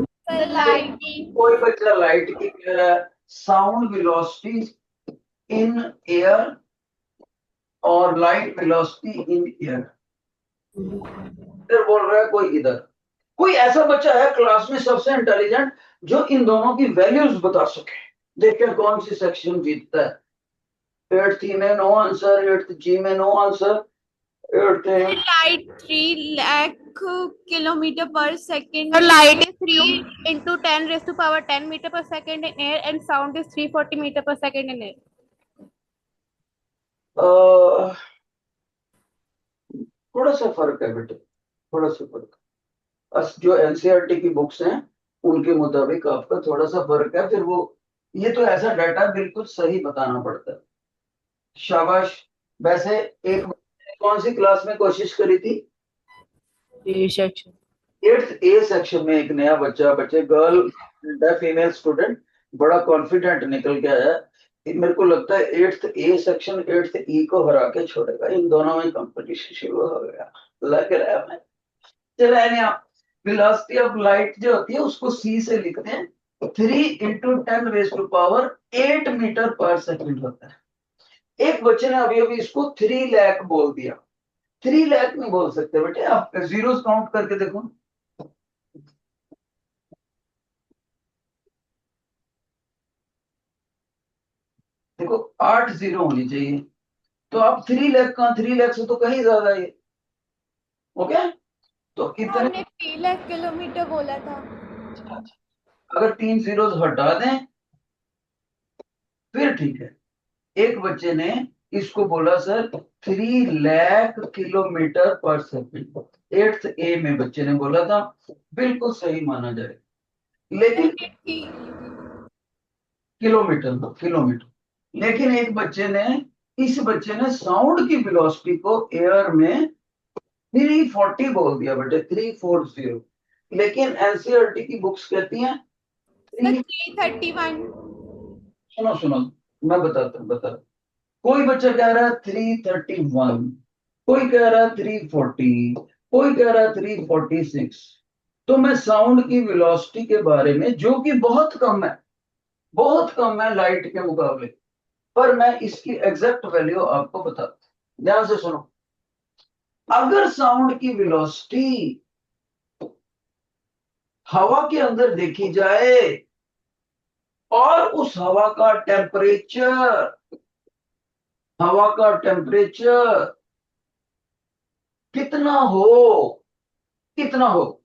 सर लाइट की। कोई बच्चा लाइट की कह रहा है। साउंड वेलोसिटी इन एयर और लाइट वेलोसिटी इन एयर, इधर बोल रहा है कोई इधर। कोई ऐसा बच्चा है क्लास में सबसे इंटेलिजेंट जो इन दोनों की वैल्यूज बता सके? देखिए कौन सी सेक्शन जीतता है। 8th E में नो आंसर, 8th G में no answer, 8th Light 3 lakh kilometer per second. So light is 3 into 10 raised to power 10 meter per second in air, and sound is 340 meter per second in air. थोड़ा सा फर्क है बेटे, थोड़ा सा फर्क। जो एनसीईआरटी की बुक्स हैं उनके मुताबिक आपका थोड़ा सा फर्क है। फिर वो ये तो ऐसा डाटा बिल्कुल सही बताना पड़ता है। शाबाश। वैसे एक कौन सी क्लास में कोशिश करी थी? सेक्शन 8th A सेक्शन में एक नया बच्चे गर्ल फीमेल स्टूडेंट बड़ा कॉन्फिडेंट निकल के आया। मेरे को लगता है 8th A section 8th E को हरा के छोड़ेगा। इन दोनों में कंपटीशन शुरू हो गया, लग रहा है। चले वेलोसिटी ऑफ लाइट जो होती है उसको सी से लिखते हैं, 3 × 10⁻⁸ मीटर पर सेकंड होता है। एक बच्चे ने अभी अभी इसको 3 लाख बोल दिया। 3 लाख नहीं बोल सकते बेटे, आप जीरोस काउंट करके देखो। देखो 8 जीरो होनी चाहिए, तो आप 3 लाख का, 3 लाख से तो कहीं ज्यादा है। ओके, तो इतने, हमने 3 लाख किलोमीटर बोला था। अगर 3 जीरोस हटा दें फिर ठीक है। एक बच्चे ने इसको बोला सर 3 लाख किलोमीटर पर सेकंड, 8th A में बच्चे ने बोला था, बिल्कुल सही माना जाए। लेकिन किलोमीटर, किलोमीटर। लेकिन एक बच्चे ने, इस बच्चे ने साउंड की वेलोसिटी को एयर में 340 बोल दिया बेटे, 340। लेकिन एनसीईआरटी की बुक्स कहती हैं सर 3, 331। सुनो सुनो, मैं बताता हूँ बता। कोई बच्चा कह रहा है 331, कोई कह रहा है 340, कोई कह रहा है 346। तो मैं साउंड की वेलोसिटी के बारे में, जो कि बहुत कम है, बहुत कम है लाइट के मुकाबले, पर मैं इसकी एग्जैक्ट वैल्यू आपको बताता हूं, ध्यान से सुनो। अगर साउंड की वेलोसिटी हवा के अंदर देखी जाए और उस हवा का टेम्परेचर कितना हो, कितना हो,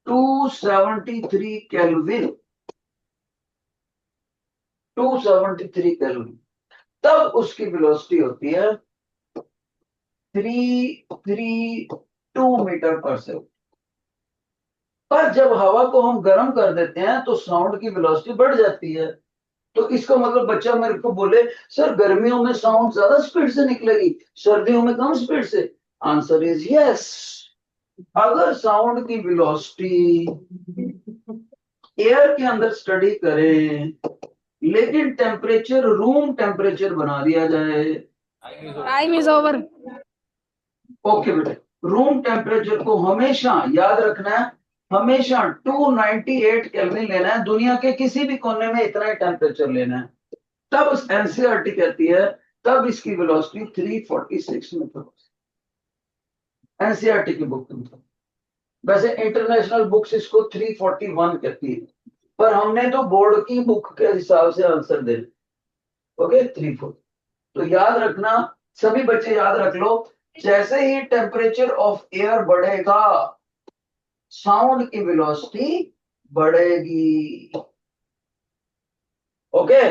273 केल्विन, 273 केल्विन, तब उसकी वेलोसिटी होती है 332 मीटर पर सेकंड। पर जब हवा को हम गर्म कर देते हैं तो साउंड की वेलोसिटी बढ़ जाती है। तो इसका मतलब बच्चा मेरे को बोले सर गर्मियों में साउंड ज्यादा स्पीड से निकलेगी, सर्दियों में कम स्पीड से। Answer is yes. अगर साउंड की वेलोसिटी एयर के अंदर स्टडी करें, लेकिन टेम्परेचर रूम टेम्परेचर बना दिया जाए, Time is over. ओके बेटे, रूम टेम्परेचर को हमेशा याद रखना है, हमेशा 298 केल्विन लेना है, दुनिया के किसी भी कोने में इतना ही टेम्परेचर लेना है। तब एनसीईआरटी कहती है, तब इसकी वेलोसिटी 346 मीटर, एनसीईआरटी की बुक में। वैसे इंटरनेशनल बुक्स इसको 341 कहती है, पर हमने तो बोर्ड की बुक के हिसाब से आंसर दे, ओके 34। तो याद रखना, सभी बच्चे याद रख लो, जैसे ही टेम्परेचर ऑफ एयर बढ़ेगा साउंड की वेलोसिटी बढ़ेगी। ओके,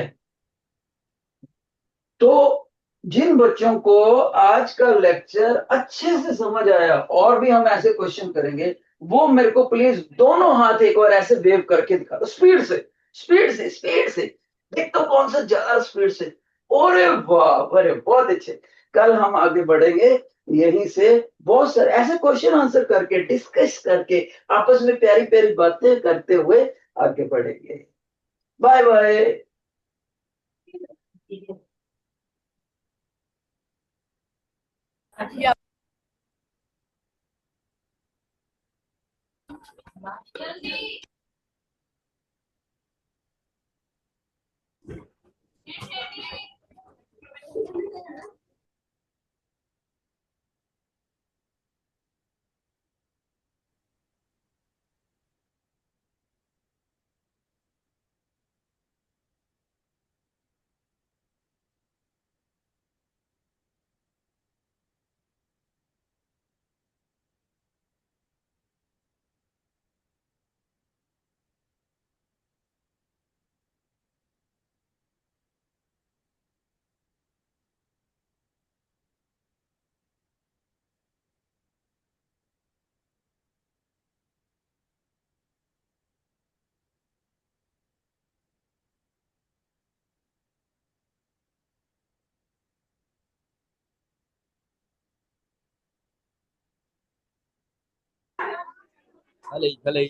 तो जिन बच्चों को आज का लेक्चर अच्छे से समझ आया, और भी हम ऐसे क्वेश्चन करेंगे, वो मेरे को प्लीज दोनों हाथ एक बार ऐसे वेव करके दिखा दो, स्पीड से, स्पीड से, स्पीड से। देख तो कौन सा ज्यादा स्पीड से। अरे वाह, अरे बहुत अच्छे। कल हम आगे बढ़ेंगे यहीं से, बहुत सारे ऐसे क्वेश्चन आंसर करके, डिस्कस करके, आपस में प्यारी प्यारी बातें करते हुए आगे बढ़ेंगे। Bye bye. Hello, hello.